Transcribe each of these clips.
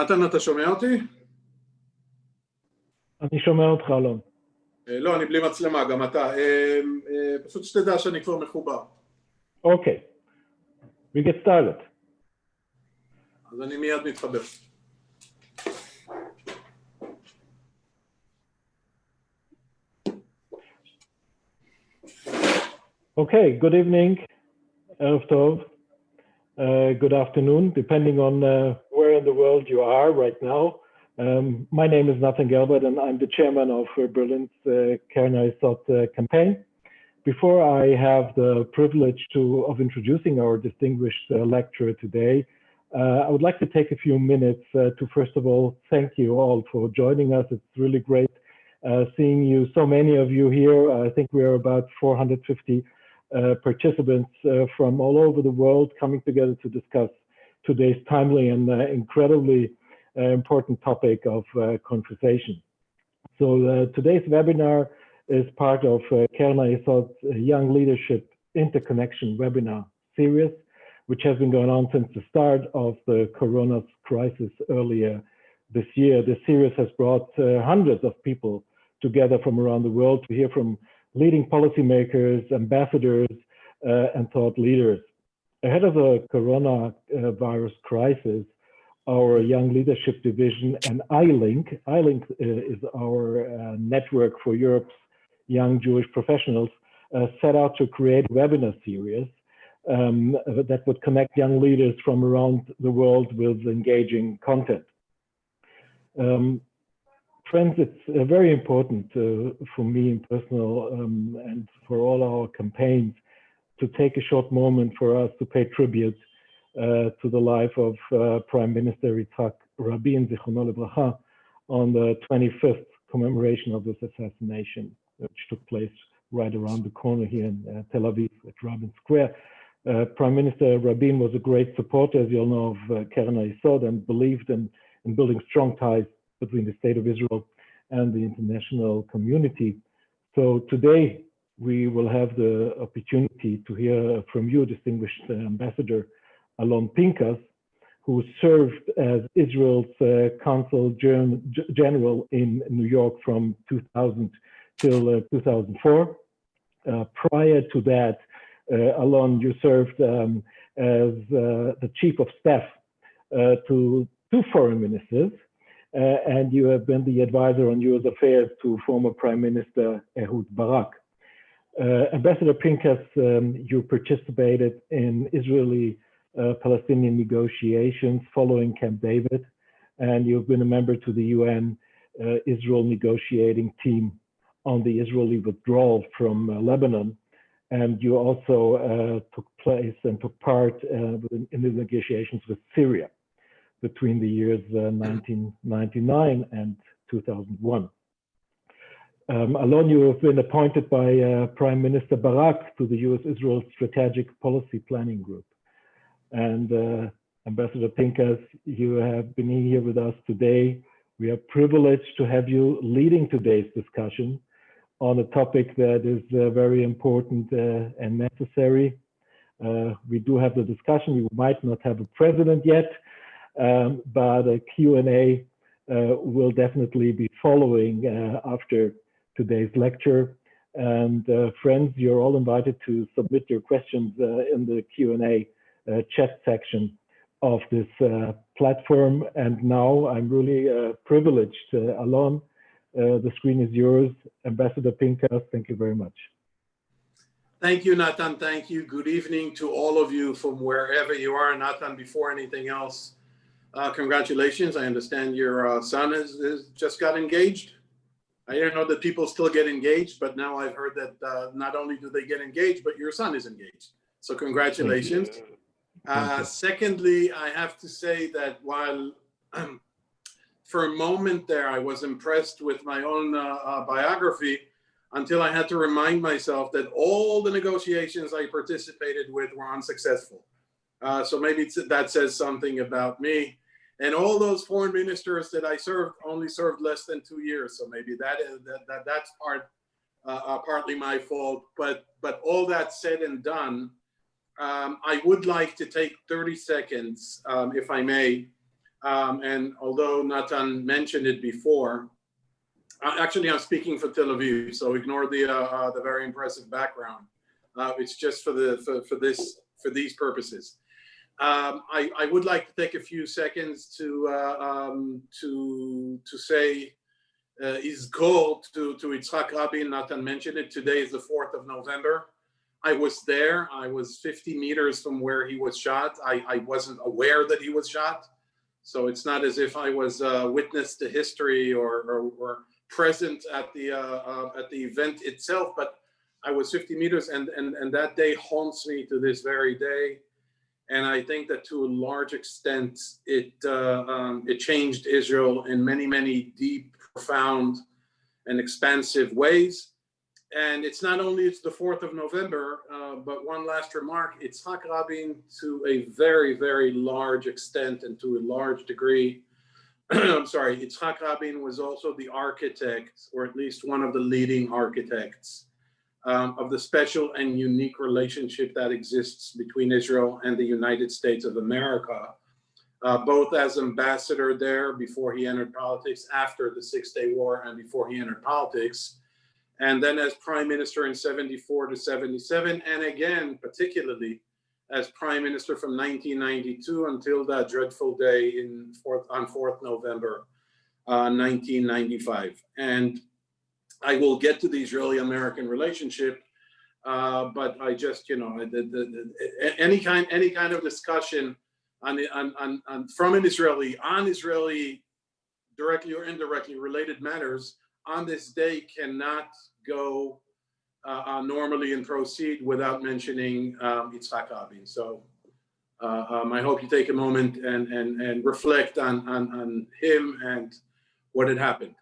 נתן, אתה שומע אותי? אני שומע אותך, אלון. לא, אני בלי מצלמה, גם אתה. פשוט שתדע שאני כבר מחובר. אוקיי. We get started. אז אני מיד מתחבר. Okay, good evening, Erev Tov, good afternoon, depending on where in the world you are right now. My name is Nathan Gelbert and I'm the chairman of Berlin's Kernel Thought campaign. Before I have the privilege of introducing our distinguished lecturer today, I would like to take a few minutes to first of all thank you all for joining us. It's really great seeing you, so many of you here. I think we are about 450 participants from all over the world coming together to discuss today's timely and incredibly important topic of conversation. So today's webinar is part of Kernel Yesod's Young Leadership Interconnection webinar series, which has been going on since the start of the corona crisis earlier this year. This series has brought hundreds of people together from around the world to hear from leading policymakers, ambassadors, and thought leaders. Ahead of the coronavirus crisis, our Young Leadership Division and iLink is our network for Europe's young Jewish professionals, set out to create a webinar series that would connect young leaders from around the world with engaging content. Friends, it's very important for me in personal and for all our campaigns to take a short moment for us to pay tribute to the life of Prime Minister Yitzhak Rabin, Zichrono Livracha, on the 25th commemoration of this assassination, which took place right around the corner here in Tel Aviv at Rabin Square. Prime Minister Rabin was a great supporter, as you all know, of Kernel Yesod and believed in building strong ties between the State of Israel and the international community. So today we will have the opportunity to hear from you, distinguished Ambassador Alon Pinkas, who served as Israel's Consul General in New York from 2000 till 2004. Prior to that, Alon, you served as the Chief of Staff to two foreign ministers, and you have been the advisor on U.S. affairs to former Prime Minister Ehud Barak. Ambassador Pinkas, you participated in Israeli-Palestinian negotiations following Camp David, and you've been a member to the UN Israel negotiating team on the Israeli withdrawal from Lebanon. And you also took part in the negotiations with Syria between the years 1999 and 2001. Alon, you have been appointed by Prime Minister Barak to the U.S.-Israel Strategic Policy Planning Group. And Ambassador Pinkas, you have been here with us today. We are privileged to have you leading today's discussion on a topic that is very important and necessary. We do have the discussion. We might not have a president yet, but a Q&A will definitely be following after today's lecture. And friends, you're all invited to submit your questions in the Q&A chat section of this platform. And now I'm really privileged, Alon, the screen is yours. Ambassador Pinkas, thank you very much. Thank you, Nathan. Thank you. Good evening to all of you from wherever you are. Nathan, before anything else, congratulations. I understand your son is just got engaged. I didn't know that people still get engaged, but now I've heard that not only do they get engaged, but your son is engaged. So congratulations. Secondly, I have to say that while for a moment there, I was impressed with my own biography until I had to remind myself that all the negotiations I participated with were unsuccessful. So maybe that says something about me. And all those foreign ministers that I served only served less than 2 years. So maybe that's partly my fault. But all that said and done, I would like to take 30 seconds, if I may, And although Natan mentioned it before, actually I'm speaking for Tel Aviv, so ignore the very impressive background. It's just for these purposes. I would like to take a few seconds to say his goal to Yitzhak Rabin. Natan mentioned it. Today is the 4th of November. I was there. I was 50 meters from where he was shot. I wasn't aware that he was shot. So it's not as if I was witness to history or present at the event itself, but I was 50 meters, and that day haunts me to this very day. And I think that to a large extent, it changed Israel in many, many deep, profound, and expansive ways. And it's not only it's the 4th of November, but one last remark, Yitzhak Rabin, to a very, very large extent and to a large degree, I'm sorry, Yitzhak Rabin was also the architect, or at least one of the leading architects, of the special and unique relationship that exists between Israel and the United States of America, both as ambassador there before he entered politics, after the Six-Day War and before he entered politics, and then as prime minister in 74 to 77, and again, particularly as prime minister from 1992 until that dreadful day on 4th November, 1995. And I will get to the Israeli-American relationship, but I just, any kind of discussion from an Israeli on Israeli directly or indirectly related matters on this day cannot go normally and proceed without mentioning Yitzhak Rabin. So I hope you take a moment and reflect on him and what had happened.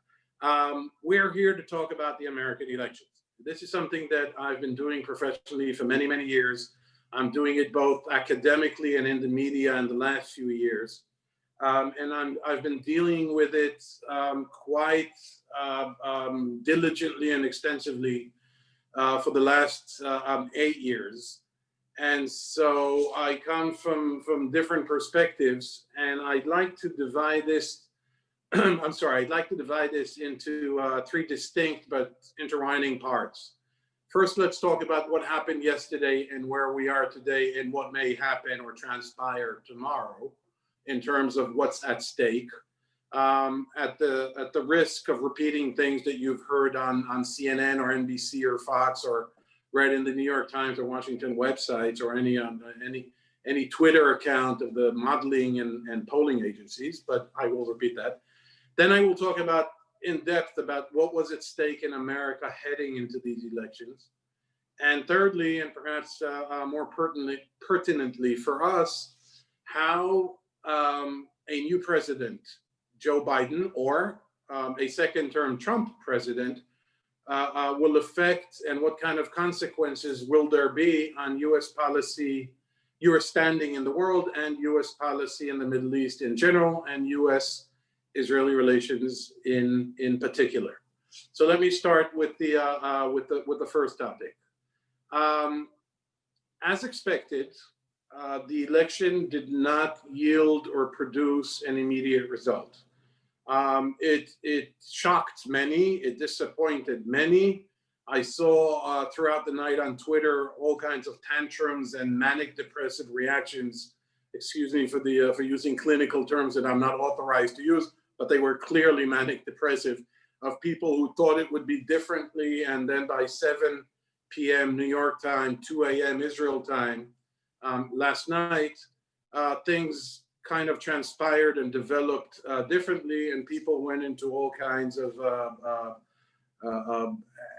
We're here to talk about the American elections. This is something that I've been doing professionally for many, many years. I'm doing it both academically and in the media in the last few years. And I've been dealing with it quite diligently and extensively for the last 8 years. And so I come from different perspectives, and I'd like to divide this I'd like to divide this into 3 distinct but intertwining parts. First, let's talk about what happened yesterday and where we are today and what may happen or transpire tomorrow in terms of what's at stake. At the risk of repeating things that you've heard on CNN or NBC or Fox or read in the New York Times or Washington websites or any Twitter account of the modeling and polling agencies, but I will repeat that. Then I will talk about in depth about what was at stake in America heading into these elections. And thirdly, and perhaps more pertinently for us, how a new president, Joe Biden, or a second-term Trump president will affect, and what kind of consequences will there be on U.S. policy, U.S. standing in the world, and U.S. policy in the Middle East in general, and U.S.-Israeli relations in particular. So let me start with the first topic. As expected, the election did not yield or produce an immediate result. It shocked many, it disappointed many. I saw throughout the night on Twitter all kinds of tantrums and manic depressive reactions. Excuse me for using clinical terms that I'm not authorized to use, but they were clearly manic depressive, of people who thought it would be differently, and then by 7 p.m. New York time, 2 a.m. Israel time, last night, things kind of transpired and developed differently, and people went into all kinds of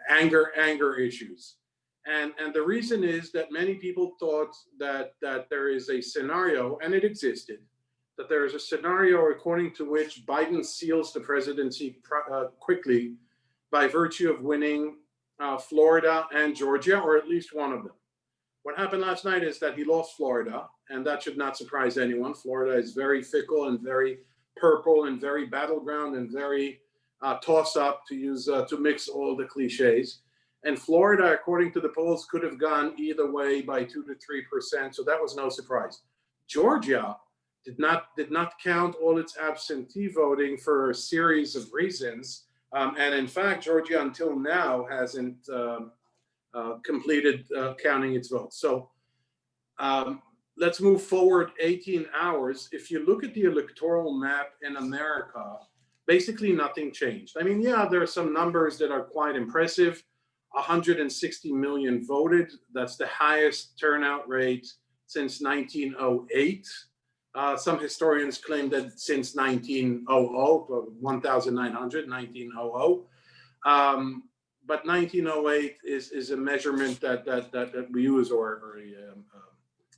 anger issues. And the reason is that many people thought that there is a scenario, and it existed, that there is a scenario according to which Biden seals the presidency quickly by virtue of winning Florida and Georgia, or at least one of them. What happened last night is that he lost Florida, and that should not surprise anyone. Florida is very fickle and very purple and very battleground and very toss-up, to mix all the cliches. And Florida, according to the polls, could have gone either way by 2 to 3%, so that was no surprise. Georgia did not count all its absentee voting for a series of reasons. And in fact, Georgia until now hasn't completed counting its votes. So let's move forward 18 hours. If you look at the electoral map in America, basically nothing changed. I mean, yeah, there are some numbers that are quite impressive. 160 million voted. That's the highest turnout rate since 1908. Some historians claim that since 1900, 1900. But 1908 is a measurement that we use, or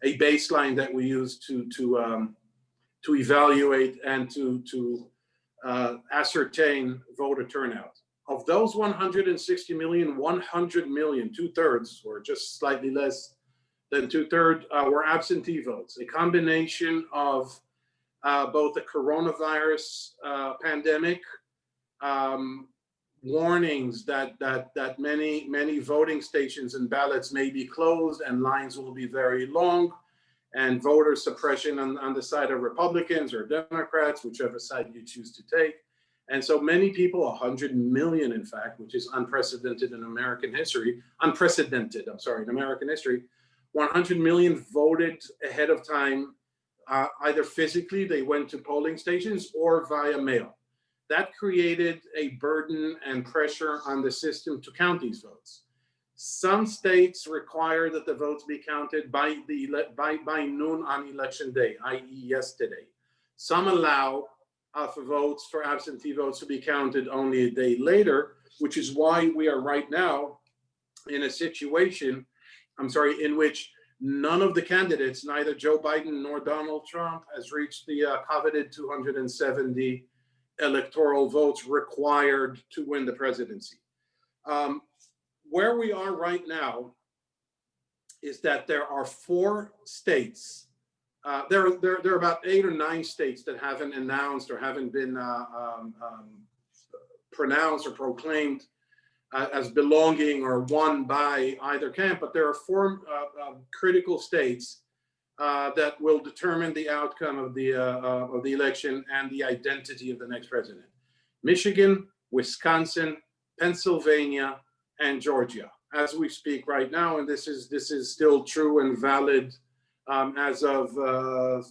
a baseline that we use to evaluate and to ascertain voter turnout. Of those 160 million, 100 million, 2/3, or just slightly less than 2/3, were absentee votes, a combination of both the coronavirus pandemic, warnings that many voting stations and ballots may be closed and lines will be very long, and voter suppression on the side of Republicans or Democrats, whichever side you choose to take. And so many people, 100 million, in fact, which is unprecedented in American history, in American history, 100 million voted ahead of time, either physically, they went to polling stations, or via mail. That created a burden and pressure on the system to count these votes. Some states require that the votes be counted by noon on election day, i.e. yesterday. Some allow for absentee votes to be counted only a day later, which is why we are right now in a situation, in which none of the candidates, neither Joe Biden nor Donald Trump, has reached the coveted 270 electoral votes required to win the presidency. Where we are right now is that there are 4 states. There are about 8 or 9 states that haven't announced or haven't been pronounced or proclaimed as belonging or won by either camp, but there are 4 critical states that will determine the outcome of the election and the identity of the next president: Michigan, Wisconsin, Pennsylvania, and Georgia, as we speak right now. And this is still true and valid as of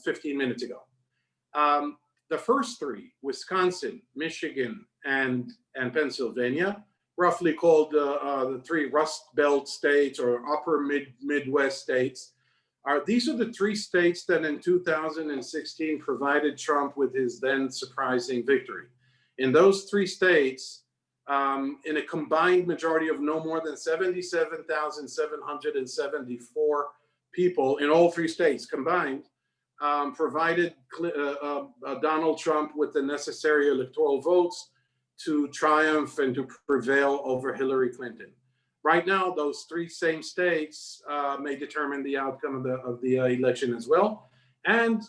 15 minutes ago. The first 3, Wisconsin, Michigan, and Pennsylvania, roughly called the 3 Rust Belt states or upper Midwest states, these are the 3 states that in 2016 provided Trump with his then surprising victory. In those 3 states, in a combined majority of no more than 77,774 people in all 3 states combined, provided Donald Trump with the necessary electoral votes to triumph and to prevail over Hillary Clinton. Right now, those 3 same states may determine the outcome of the election as well. And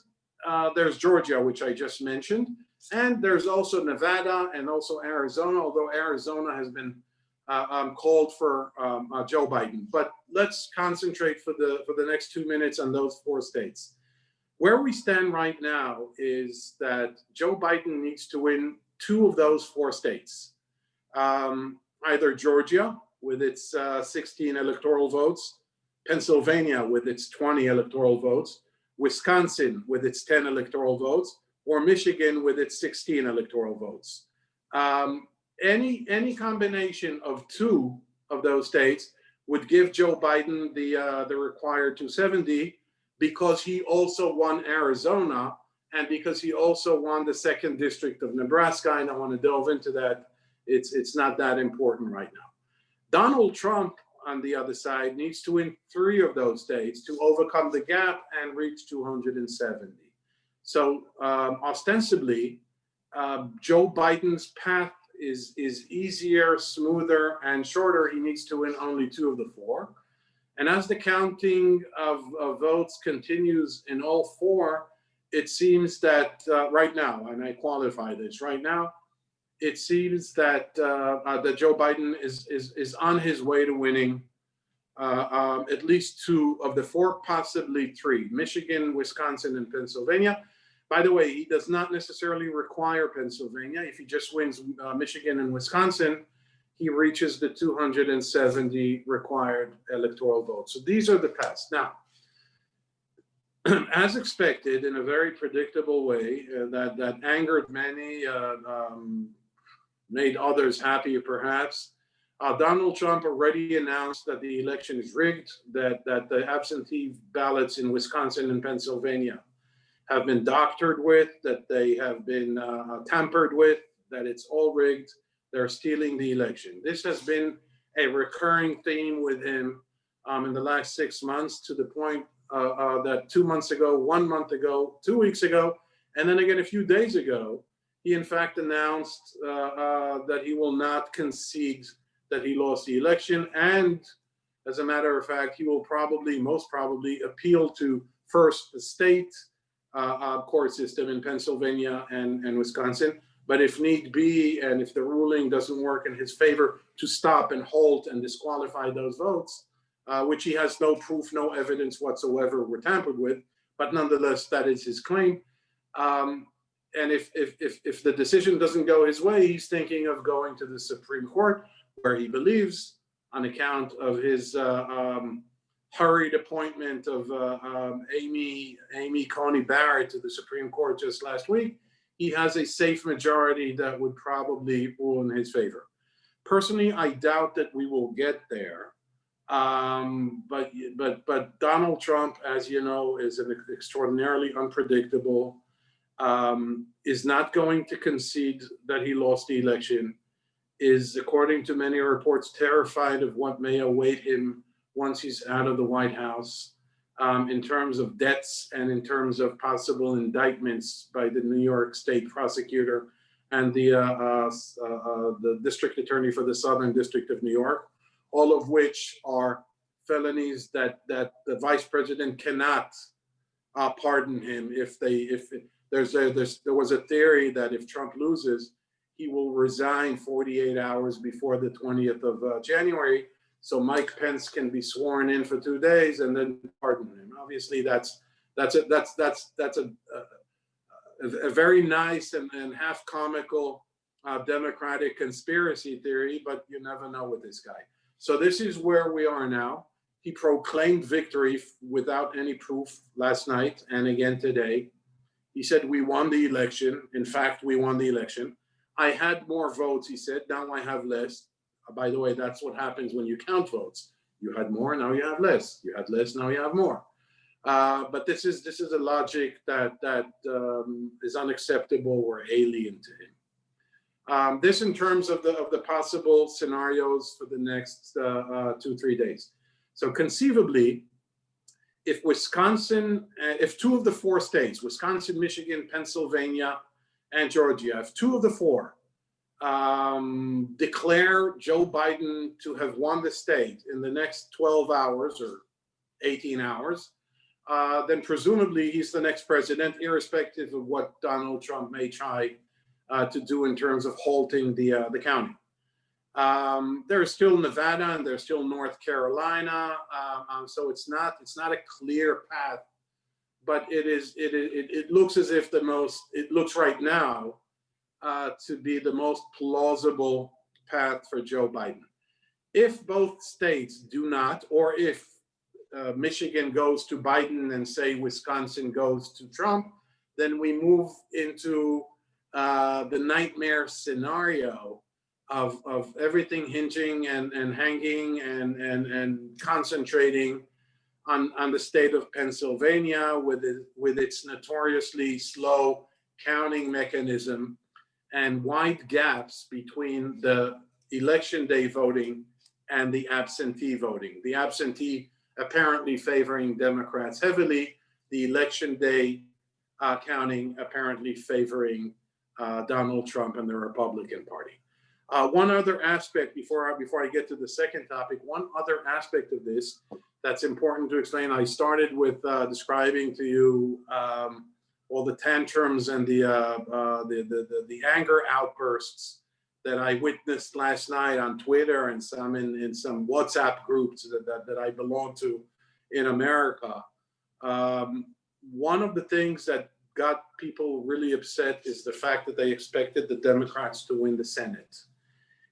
there's Georgia, which I just mentioned. And there's also Nevada and also Arizona, although Arizona has been called for Joe Biden. But let's concentrate for the next 2 minutes on those 4 states. Where we stand right now is that Joe Biden needs to win 2 of those 4 states. Either Georgia with its 16 electoral votes, Pennsylvania with its 20 electoral votes, Wisconsin with its 10 electoral votes, or Michigan with its 16 electoral votes. Any combination of 2 of those states would give Joe Biden the required 270, because he also won Arizona and because he also won the 2nd district of Nebraska. I don't want to delve into that. It's not that important right now. Donald Trump, on the other side, needs to win 3 of those states to overcome the gap and reach 270. So ostensibly, Joe Biden's path is easier, smoother, and shorter. He needs to win only 2 of the 4. And as the counting of votes continues in all 4, it seems that right now, and I qualify this, right now, it seems that that Joe Biden is on his way to winning at least 2 of the 4, possibly 3, Michigan, Wisconsin, and Pennsylvania. By the way, he does not necessarily require Pennsylvania. If he just wins Michigan and Wisconsin, he reaches the 270 required electoral votes. So these are the paths. Now, as expected, in a very predictable way, that angered many, made others happy perhaps, Donald Trump already announced that the election is rigged, that the absentee ballots in Wisconsin and Pennsylvania have been doctored with, that they have been tampered with, that it's all rigged, they're stealing the election. This has been a recurring theme with him in the last 6 months, to the point that 2 months ago, 1 month ago, 2 weeks ago, and then again a few days ago, he in fact announced that he will not concede that he lost the election. And as a matter of fact, he will probably, most probably, appeal to first the state court system in Pennsylvania and Wisconsin, but if need be, and if the ruling doesn't work in his favor, to stop and halt and disqualify those votes, which he has no proof, no evidence whatsoever were tampered with, but nonetheless, that is his claim. And if the decision doesn't go his way, he's thinking of going to the Supreme Court, where he believes, on account of his hurried appointment of Amy Coney Barrett to the Supreme Court just last week, he has a safe majority that would probably rule in his favor. Personally, I doubt that we will get there. But Donald Trump, as you know, is an extraordinarily unpredictable, is not going to concede that he lost the election, is, according to many reports, terrified of what may await him once he's out of the White House, in terms of debts and in terms of possible indictments by the New York State prosecutor and the district attorney for the Southern District of New York, all of which are felonies that the vice president cannot pardon him if there was a theory that if Trump loses, he will resign 48 hours before the 20th of January, so Mike Pence can be sworn in for 2 days and then pardon him. Obviously, that's a very nice and half comical Democratic conspiracy theory, but you never know with this guy. So this is where we are now. He proclaimed victory without any proof last night and again today. He said, we won the election. In fact, we won the election. I had more votes, he said. Now I have less. By the way, that's what happens when you count votes. You had more, now you have less. You had less, now you have more. But this is a logic that is unacceptable or alien to him. This in terms of the possible scenarios for the next 2-3 days. So conceivably, if Wisconsin, if 2 of the 4 states, Wisconsin, Michigan, Pennsylvania, and Georgia, if 2 of the 4 declare Joe Biden to have won the state in the next 12 hours or 18 hours, then presumably he's the next president, irrespective of what Donald Trump may try to do in terms of halting the counting. There's still Nevada and there's still North Carolina, so it's not a clear path, but it looks as if it looks right now to be the most plausible path for Joe Biden. If both states do not, or if Michigan goes to Biden and say Wisconsin goes to Trump, then we move into the nightmare scenario of everything hinging and hanging and concentrating on the state of Pennsylvania with its notoriously slow counting mechanism and wide gaps between the election day voting and the absentee voting. The absentee apparently favoring Democrats heavily, the election day counting apparently favoring Donald Trump and the Republican Party. One other aspect before I get to the second topic, one other aspect of this that's important to explain. I started with describing to you all the tantrums and the anger outbursts that I witnessed last night on Twitter and some in some WhatsApp groups that I belong to in America. One of the things that got people really upset is the fact that they expected the Democrats to win the Senate.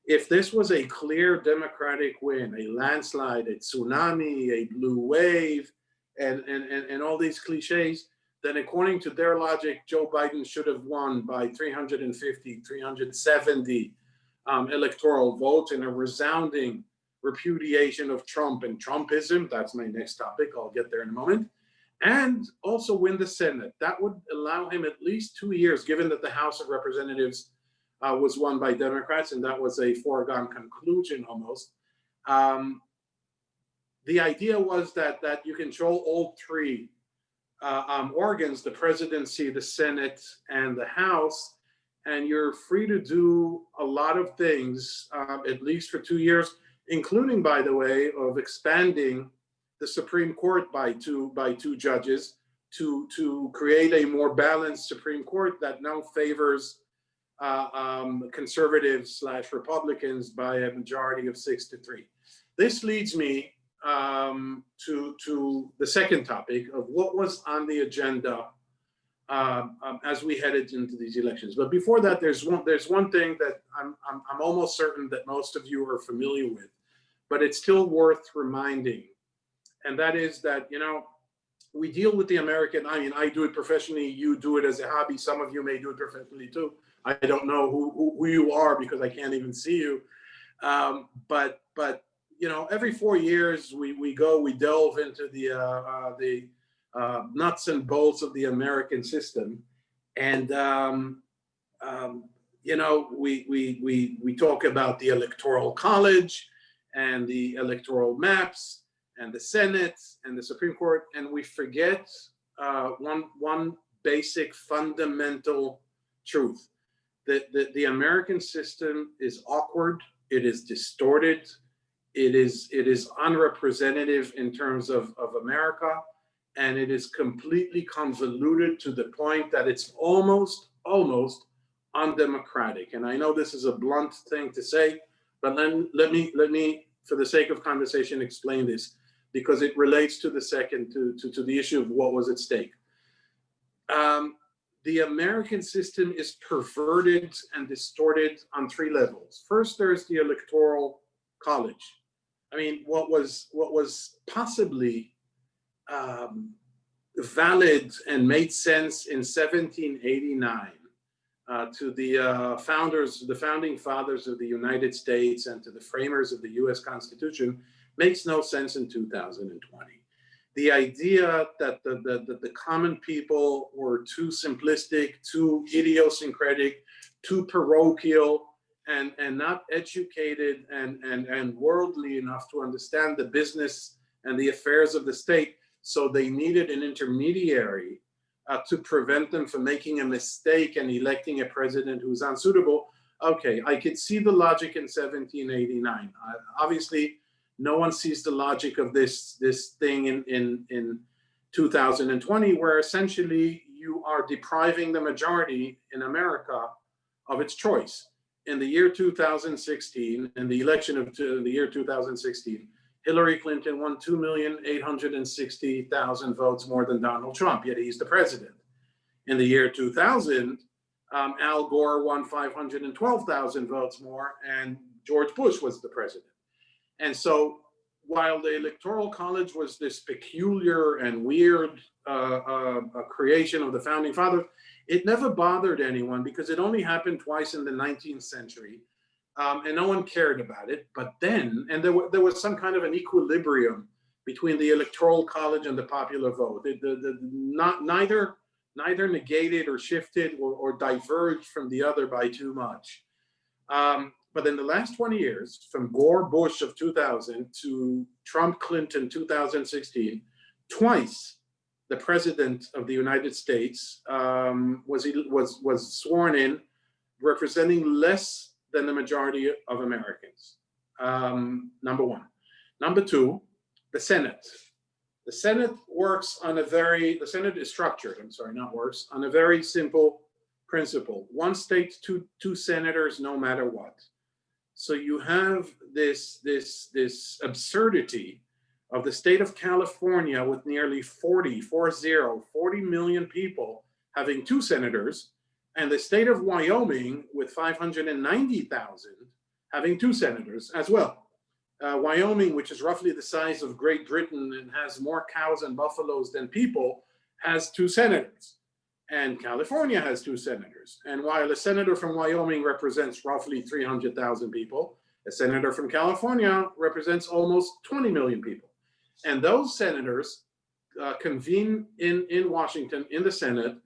If this was a clear Democratic win, a landslide, a tsunami, a blue wave, and all these cliches, then according to their logic, Joe Biden should have won by 350, 370 electoral votes in a resounding repudiation of Trump and Trumpism. That's my next topic. I'll get there in a moment. And also win the Senate. That would allow him at least 2 years, given that the House of Representatives was won by Democrats, and that was a foregone conclusion almost. The idea was that you control all three organs, the presidency, the Senate, and the House, and you're free to do a lot of things, at least for 2 years, including, by the way, of expanding the Supreme Court by two judges to create a more balanced Supreme Court that now favors conservatives / Republicans by a majority of 6-3. This leads me to the second topic of what was on the agenda as we headed into these elections. But before that, there's one thing that I'm almost certain that most of you are familiar with, but it's still worth reminding. And that is that, you know, we deal with the American, I mean, I do it professionally, you do it as a hobby, some of you may do it professionally too. I don't know who you are because I can't even see you. But you know, every 4 years we delve into the nuts and bolts of the American system. And, you know, we talk about the Electoral College and the electoral maps and the Senate and the Supreme Court, and we forget one basic fundamental truth, that the American system is awkward, it is distorted, it is unrepresentative in terms of America, and it is completely convoluted to the point that it's almost undemocratic. And I know this is a blunt thing to say, but let me, for the sake of conversation, explain this, because it relates to the second, to the issue of what was at stake. The American system is perverted and distorted on three levels. First, there's the Electoral College. I mean, what was possibly valid and made sense in 1789 to the founding fathers of the United States and to the framers of the US Constitution makes no sense in 2020. The idea that the common people were too simplistic, too idiosyncratic, too parochial, and not educated and worldly enough to understand the business and the affairs of the state, so they needed an intermediary to prevent them from making a mistake and electing a president who's unsuitable. Okay, I could see the logic in 1789. Obviously, no one sees the logic of this thing in 2020, where essentially you are depriving the majority in America of its choice. In the year 2016, in the election of the year 2016, Hillary Clinton won 2,860,000 votes more than Donald Trump, yet he's the president. In the year 2000, Al Gore won 512,000 votes more, and George Bush was the president. And so while the Electoral College was this peculiar and weird creation of the founding fathers, it never bothered anyone because it only happened twice in the 19th century, and no one cared about it. But then, and there was some kind of an equilibrium between the Electoral College and the popular vote. Neither negated or shifted or diverged from the other by too much. But in the last 20 years, from Gore Bush of 2000 to Trump Clinton 2016, twice the president of the United States was sworn in, representing less than the majority of Americans. Number one. Number two, the Senate. The Senate the Senate is structured, on a very simple principle. One state, two senators, no matter what. So you have this absurdity of the state of California with nearly 40 million people having 2 senators, and the state of Wyoming with 590,000 having 2 senators as well. Wyoming, which is roughly the size of Great Britain and has more cows and buffaloes than people, has 2 senators. And California has 2 senators. And while a senator from Wyoming represents roughly 300,000 people, a senator from California represents almost 20 million people. And those senators convene in Washington in the Senate,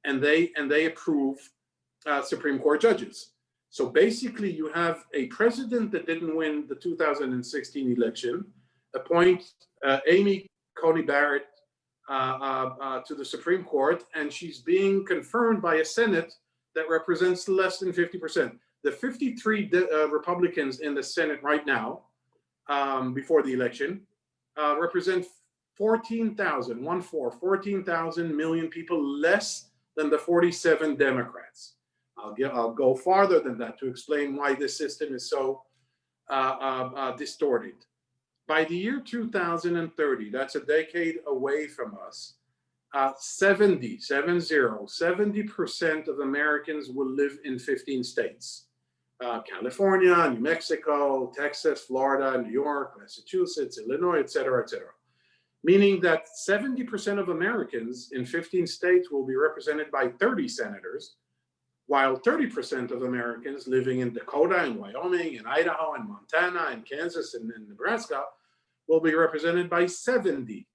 and they approve Supreme Court judges. So basically, you have a president that didn't win the 2016 election, appoint Amy Coney Barrett to the Supreme Court, and she's being confirmed by a Senate that represents less than 50%. The 53 Republicans in the Senate right now, before the election, represent 14,000 million people less than the 47 Democrats. I'll go farther than that to explain why this system is so distorted. By the year 2030, that's a decade away from us, 70% of Americans will live in 15 states. California, New Mexico, Texas, Florida, New York, Massachusetts, Illinois, et cetera, meaning that 70% of Americans in 15 states will be represented by 30 senators, while 30% of Americans living in Dakota and Wyoming and Idaho and Montana and Kansas and Nebraska will be represented by 70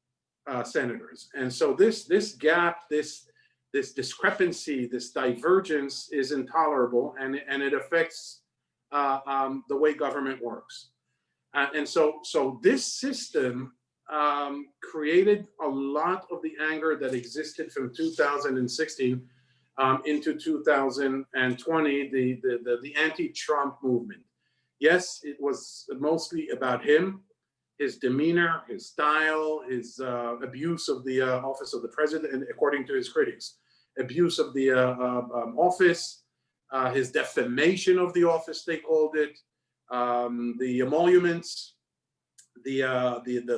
senators. And so this gap, this discrepancy, this divergence is intolerable, and it affects the way government works. And so this system created a lot of the anger that existed from 2016 into 2020, the anti-Trump movement. Yes, it was mostly about him, his demeanor, his style, his abuse of the office of the president, and according to his critics, abuse of the office, his defamation of the office, they called it, the emoluments, the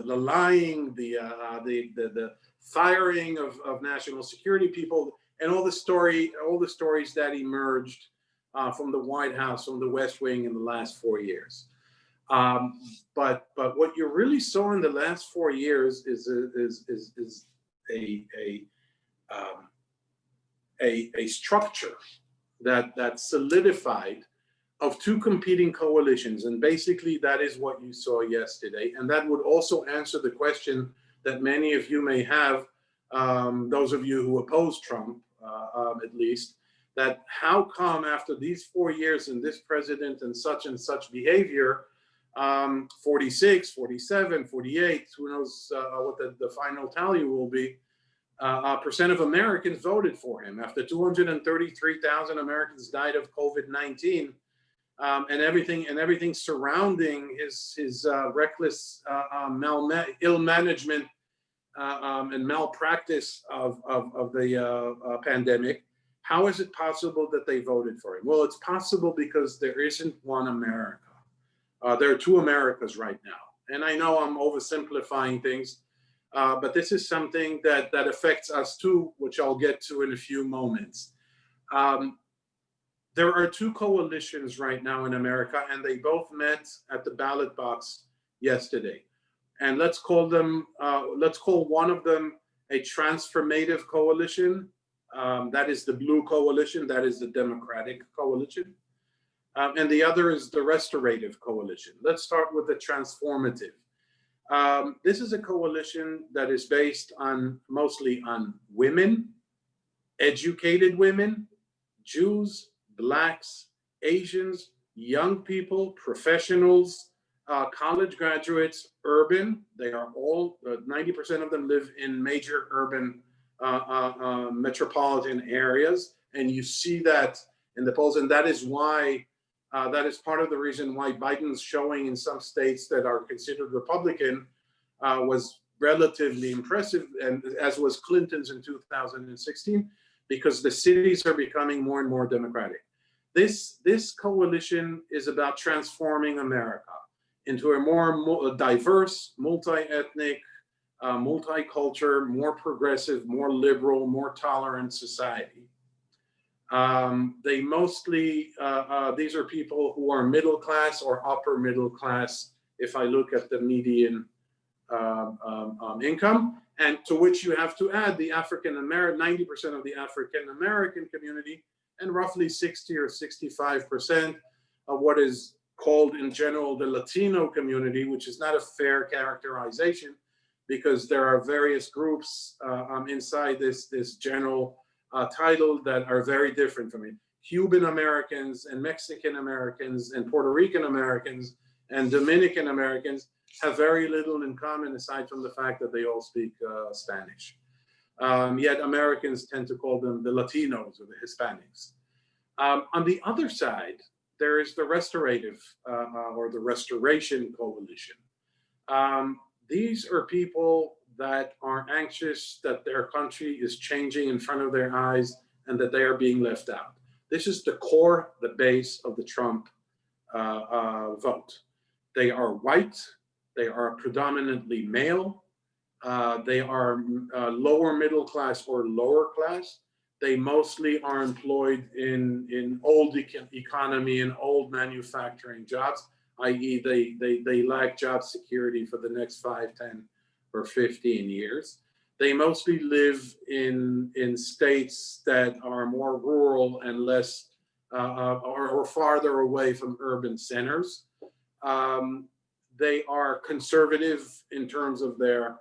lying, the firing of national security people, and all the stories that emerged from the White House, from the West Wing in the last 4 years. But what you really saw in the last 4 years is a structure that solidified of 2 competing coalitions, and basically that is what you saw yesterday. And that would also answer the question that many of you may have, those of you who oppose Trump, at least, that how come after these 4 years and this president and such behavior, 46, 47, 48, who knows what the final tally will be, percent of Americans voted for him after 233,000 Americans died of COVID-19, and everything surrounding his reckless ill management and malpractice of the pandemic. How is it possible that they voted for him? Well, it's possible because there isn't one America. There are 2 Americas right now. And I know I'm oversimplifying things, but this is something that affects us too, which I'll get to in a few moments. There are 2 coalitions right now in America, and they both met at the ballot box yesterday. And let's call one of them a transformative coalition. That is the blue coalition, that is the Democratic coalition. And the other is the restorative coalition. Let's start with the transformative. This is a coalition that is based mostly on women, educated women, Jews, Blacks, Asians, young people, professionals, college graduates, urban. They are all, 90% of them live in major urban metropolitan areas. And you see that in the polls. And that is why, that is part of the reason why Biden's showing in some states that are considered Republican was relatively impressive, and as was Clinton's in 2016, because the cities are becoming more and more Democratic. This coalition is about transforming America into a more diverse, multi-ethnic, multicultural, more progressive, more liberal, more tolerant society. They mostly, these are people who are middle class or upper middle class, if I look at the median income, and to which you have to add the African American, 90% of the African American community, and roughly 60 or 65% of what is called in general the Latino community, which is not a fair characterization because there are various groups inside this general title that are very different from it. Cuban Americans and Mexican Americans and Puerto Rican Americans and Dominican Americans have very little in common aside from the fact that they all speak Spanish. Yet Americans tend to call them the Latinos or the Hispanics. On the other side, there is the Restorative or the Restoration Coalition. These are people that are anxious that their country is changing in front of their eyes and that they are being left out. This is the core, the base of the Trump vote. They are white, they are predominantly male, they are lower middle class or lower class. They mostly are employed in old economy and old manufacturing jobs, i.e. they lack job security for the next 5, 10, or 15 years. They mostly live in states that are more rural and less or farther away from urban centers. They are conservative in terms of their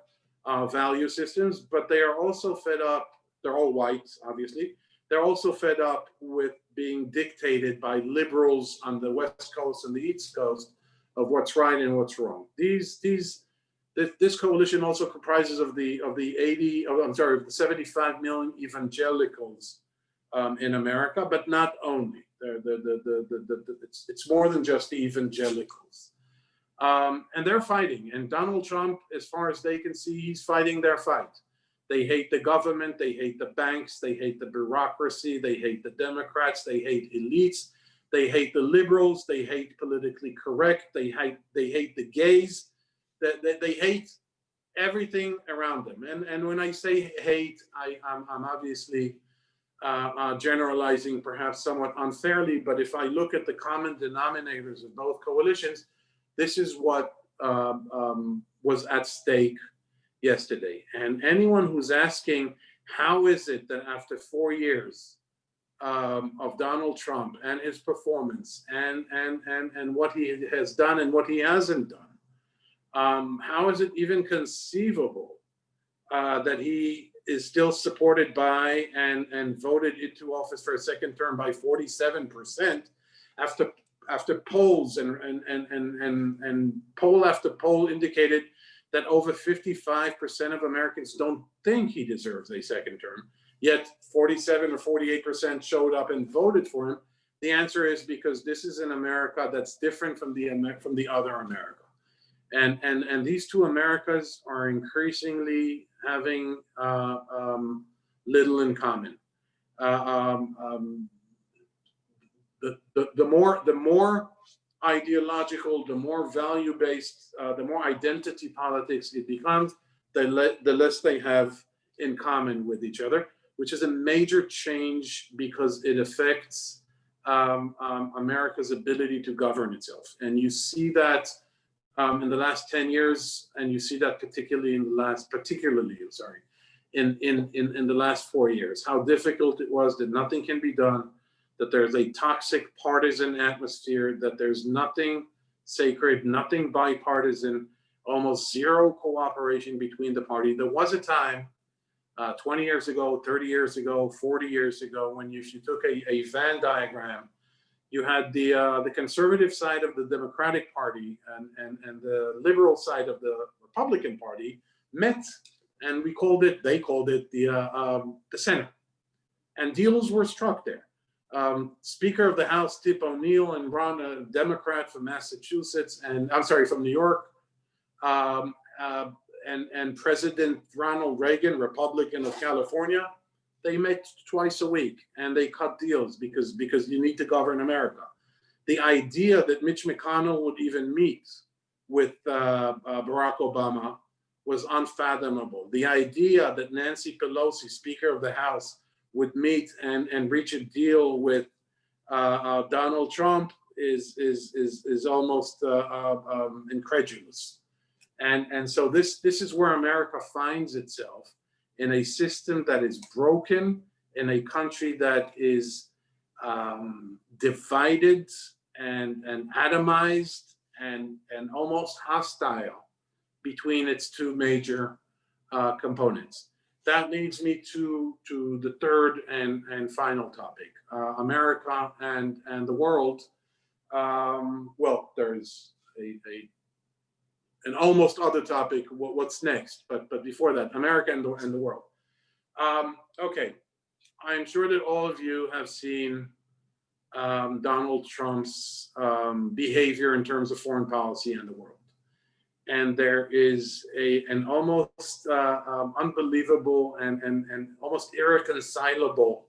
value systems, but they are also fed up. They're all white, obviously. They're also fed up with being dictated by liberals on the West Coast and the East Coast of what's right and what's wrong. This coalition also comprises of the 75 million evangelicals in America, but not only. It's more than just the evangelicals. And they're fighting. And Donald Trump, as far as they can see, he's fighting their fight. They hate the government, they hate the banks, they hate the bureaucracy, they hate the Democrats, they hate elites, they hate the liberals, they hate politically correct, they hate the gays, they hate everything around them. And when I say hate, I'm obviously generalizing perhaps somewhat unfairly, but if I look at the common denominators of both coalitions, this is what was at stake yesterday. And anyone who's asking, how is it that after 4 years of Donald Trump and his performance and what he has done and what he hasn't done, how is it even conceivable that he is still supported by and voted into office for a second term by 47% after polls and poll after poll indicated that over 55% of Americans don't think he deserves a second term, yet 47 or 48% showed up and voted for him. The answer is because this is an America that's different from the other America. And these two Americas are increasingly having little in common. The more ideological, the more value-based, the more identity politics it becomes, the less they have in common with each other, which is a major change because it affects America's ability to govern itself. And you see that in the last 10 years, and you see that particularly in the last 4 years, how difficult it was, that nothing can be done, that there's a toxic partisan atmosphere, that there's nothing sacred, nothing bipartisan, almost zero cooperation between the parties. There was a time 20 years ago, 30 years ago, 40 years ago, when you took a Venn diagram, you had the conservative side of the Democratic Party and the liberal side of the Republican Party met, and they called it the Senate. And deals were struck there. Speaker of the House Tip O'Neill and Ron, a Democrat from Massachusetts, and I'm sorry, from New York, and President Ronald Reagan, Republican of California, they met twice a week and they cut deals because you need to govern America. The idea that Mitch McConnell would even meet with Barack Obama was unfathomable. The idea that Nancy Pelosi, Speaker of the House, would meet and reach a deal with Donald Trump is almost incredulous. And so this is where America finds itself, in a system that is broken, in a country that is divided and atomized and almost hostile between its two major components. That leads me to the third and final topic, America and the world. Well, there's an almost other topic, what's next, but before that, America and the world. Okay, I'm sure that all of you have seen Donald Trump's behavior in terms of foreign policy and the world. And there is an almost unbelievable and almost irreconcilable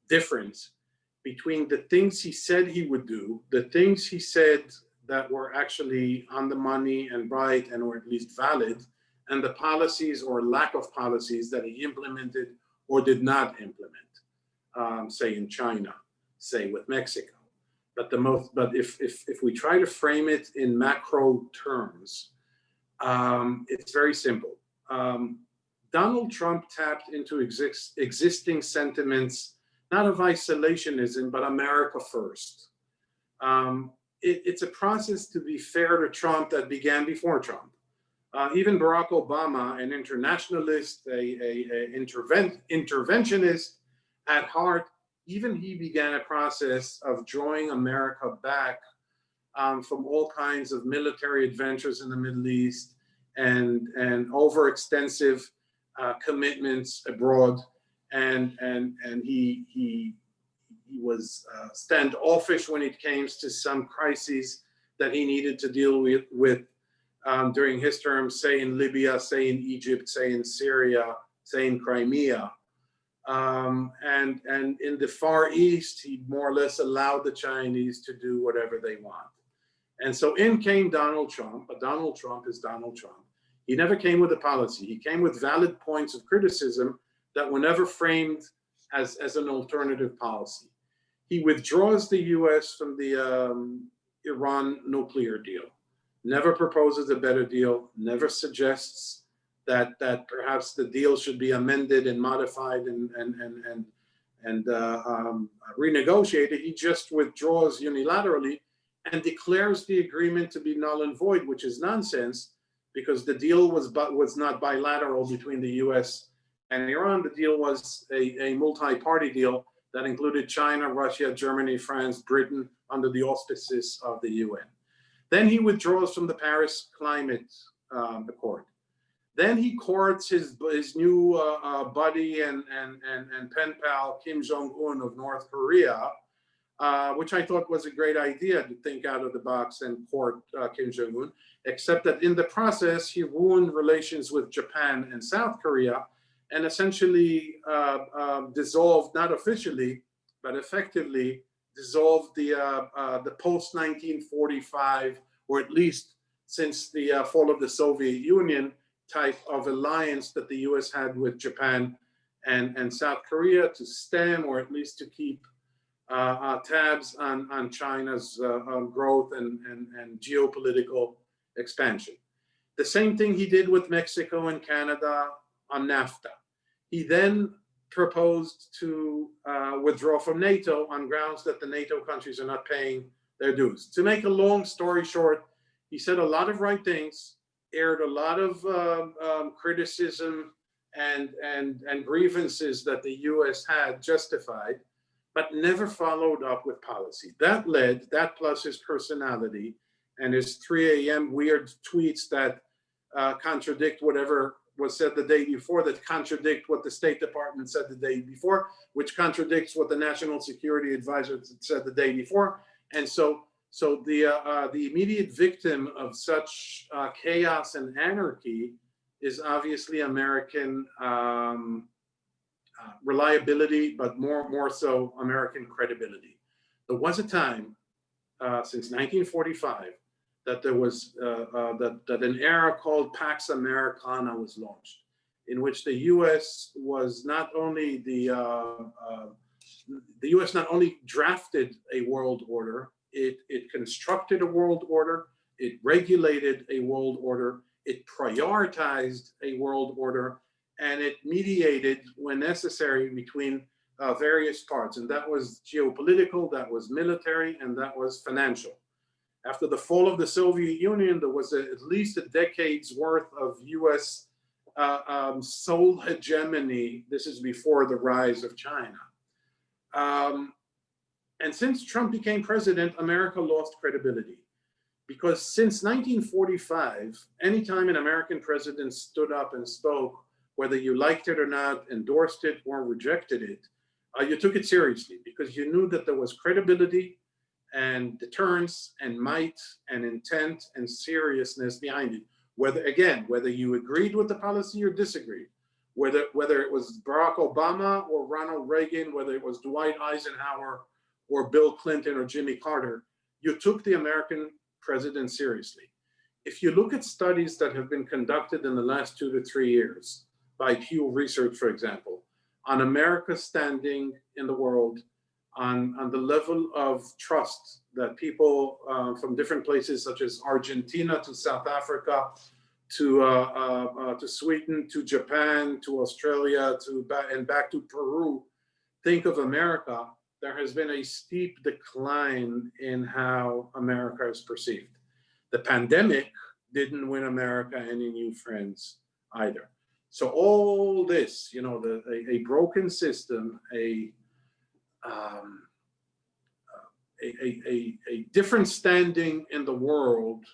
difference between the things he said he would do, the things he said that were actually on the money and right and or at least valid, and the policies or lack of policies that he implemented or did not implement, say in China, say with Mexico. But if we try to frame it in macro terms, it's very simple. Donald Trump tapped into existing sentiments, not of isolationism, but America first. It's a process, to be fair to Trump, that began before Trump. Even Barack Obama, an internationalist, an interventionist at heart, even he began a process of drawing America back from all kinds of military adventures in the Middle East and overextensive commitments abroad. And he was standoffish when it came to some crises that he needed to deal with during his term, say in Libya, say in Egypt, say in Syria, say in Crimea. And in the Far East, he more or less allowed the Chinese to do whatever they want. And so in came Donald Trump, but Donald Trump is Donald Trump. He never came with a policy. He came with valid points of criticism that were never framed as an alternative policy. He withdraws the US from the Iran nuclear deal, never proposes a better deal, never suggests that perhaps the deal should be amended and modified and renegotiated. He just withdraws unilaterally and declares the agreement to be null and void, which is nonsense, because the deal was not bilateral between the US and Iran. The deal was a multi-party deal that included China, Russia, Germany, France, Britain, under the auspices of the UN. Then he withdraws from the Paris Climate Accord. Then he courts his new buddy and pen pal, Kim Jong-un of North Korea, which I thought was a great idea, to think out of the box and court Kim Jong-un, except that in the process, he ruined relations with Japan and South Korea, and essentially dissolved, not officially, but effectively dissolved the post-1945, or at least since the fall of the Soviet Union, type of alliance that the US had with Japan and South Korea, to stem, or at least to keep tabs on China's growth and geopolitical expansion. The same thing he did with Mexico and Canada on NAFTA. He then proposed to withdraw from NATO on grounds that the NATO countries are not paying their dues. To make a long story short, he said a lot of right things, aired a lot of criticism and grievances that the US had justified, but never followed up with policy. That plus his personality and his 3 a.m. weird tweets that contradict whatever was said the day before, that contradict what the State Department said the day before, which contradicts what the National Security Advisor said the day before. And so the immediate victim of such chaos and anarchy is obviously American reliability, but more so American credibility. There was a time since 1945 that there was that an era called Pax Americana was launched, in which the U.S. was not only the U.S. not only drafted a world order, it constructed a world order, it regulated a world order, it prioritized a world order, and it mediated when necessary between various parts. And that was geopolitical, that was military, and that was financial. After the fall of the Soviet Union, there was at least a decade's worth of US sole hegemony. This is before the rise of China. And since Trump became president, America lost credibility. Because since 1945, anytime an American president stood up and spoke, whether you liked it or not, endorsed it or rejected it, you took it seriously because you knew that there was credibility and deterrence and might and intent and seriousness behind it. Whether you agreed with the policy or disagreed, whether it was Barack Obama or Ronald Reagan, whether it was Dwight Eisenhower or Bill Clinton or Jimmy Carter, you took the American president seriously. If you look at studies that have been conducted in the last 2 to 3 years by Pew Research, for example, on America's standing in the world, on the level of trust that people from different places such as Argentina to South Africa to Sweden to Japan to Australia and back to Peru think of America, there has been a steep decline in how America is perceived. The pandemic didn't win America any new friends either. So all this, you know, a broken system, a different standing in the world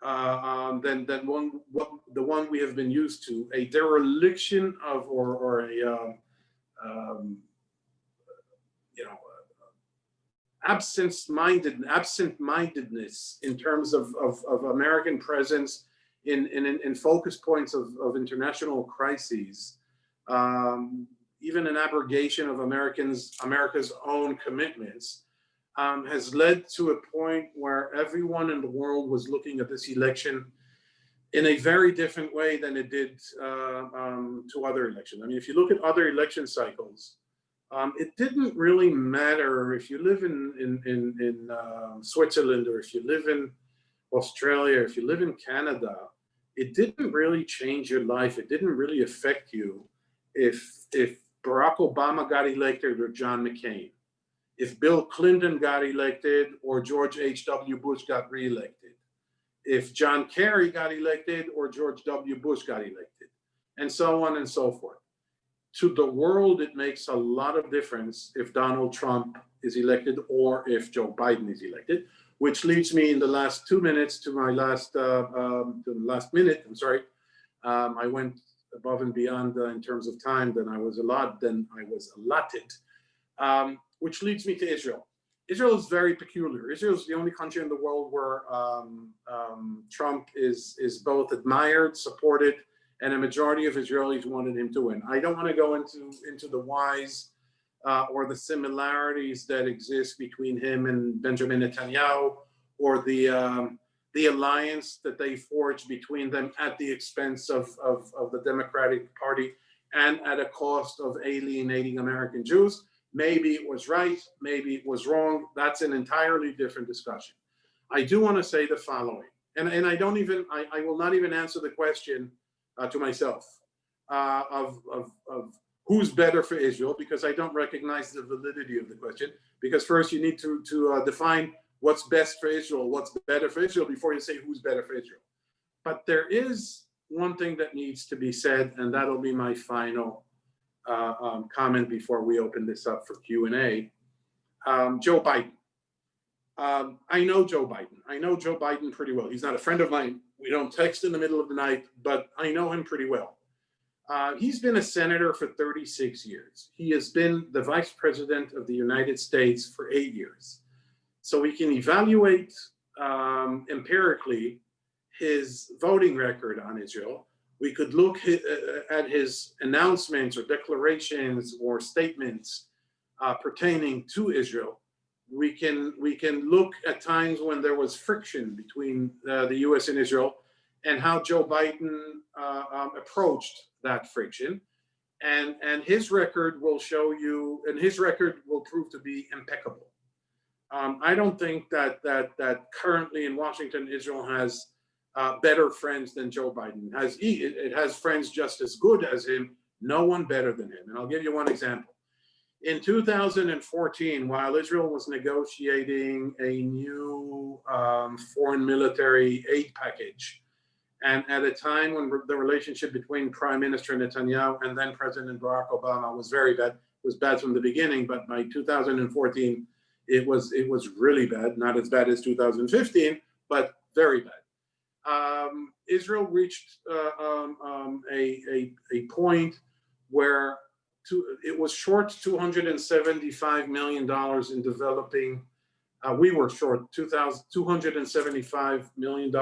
than the one we have been used to, a dereliction of or a absent-mindedness in terms of American presence in focus points of international crises, even an abrogation of America's own commitments, has led to a point where everyone in the world was looking at this election in a very different way than it did to other elections. I mean, if you look at other election cycles, it didn't really matter if you live in Switzerland or if you live in Australia, if you live in Canada. It didn't really change your life. It didn't really affect you if Barack Obama got elected or John McCain, if Bill Clinton got elected or George H.W. Bush got reelected, if John Kerry got elected or George W. Bush got elected, and so on and so forth. To the world, it makes a lot of difference if Donald Trump is elected or if Joe Biden is elected, which leads me in the last 2 minutes to my last minute. I'm sorry. I went above and beyond in terms of time than I was allotted, which leads me to Israel. Israel is very peculiar. Israel is the only country in the world where Trump is both admired, supported, and a majority of Israelis wanted him to win. I don't want to go into the whys or the similarities that exist between him and Benjamin Netanyahu, or the alliance that they forged between them at the expense of the Democratic Party and at a cost of alienating American Jews. Maybe it was right, maybe it was wrong. That's an entirely different discussion. I do want to say the following, and I will not even answer the question to myself of who's better for Israel, because I don't recognize the validity of the question. Because first you need to define what's best for Israel, what's better for Israel, before you say who's better for Israel. But there is one thing that needs to be said, and that'll be my final comment before we open this up for Q&A. Joe Biden. I know Joe Biden. I know Joe Biden pretty well. He's not a friend of mine. We don't text in the middle of the night, but I know him pretty well. He's been a senator for 36 years. He has been the vice president of the United States for 8 years. So we can evaluate empirically his voting record on Israel. We could look at his announcements or declarations or statements pertaining to Israel. we can look at times when there was friction between the U.S. and Israel, and how Joe Biden approached that friction, and his record will show you, and his record will prove to be impeccable. I don't think that currently in Washington, Israel has better friends than Joe Biden has. It has friends just as good as him, no one better than him. And I'll give you one example. In 2014, while Israel was negotiating a new foreign military aid package, and at a time when the relationship between Prime Minister Netanyahu and then President Barack Obama was very bad, was bad from the beginning, but by 2014, it was really bad, not as bad as 2015, but very bad. Israel reached a point where it was short $275 million in developing. We were short $275 million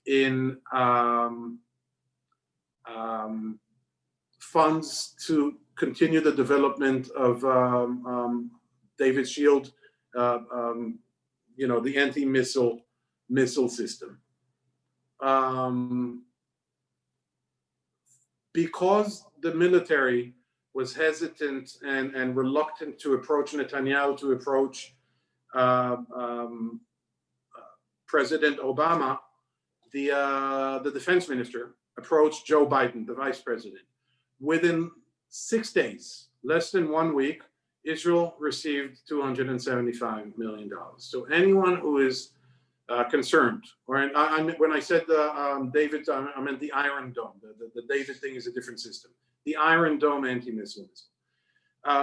in funds to continue the development of David Shield, the anti-missile system. Because the military was hesitant and reluctant to approach Netanyahu, to approach President Obama, the defense minister approached Joe Biden, the vice president. Within 6 days, less than 1 week, Israel received $275 million. So anyone who is concerned, or when I said David, I meant the Iron Dome. The David thing is a different system. The Iron Dome anti-missile.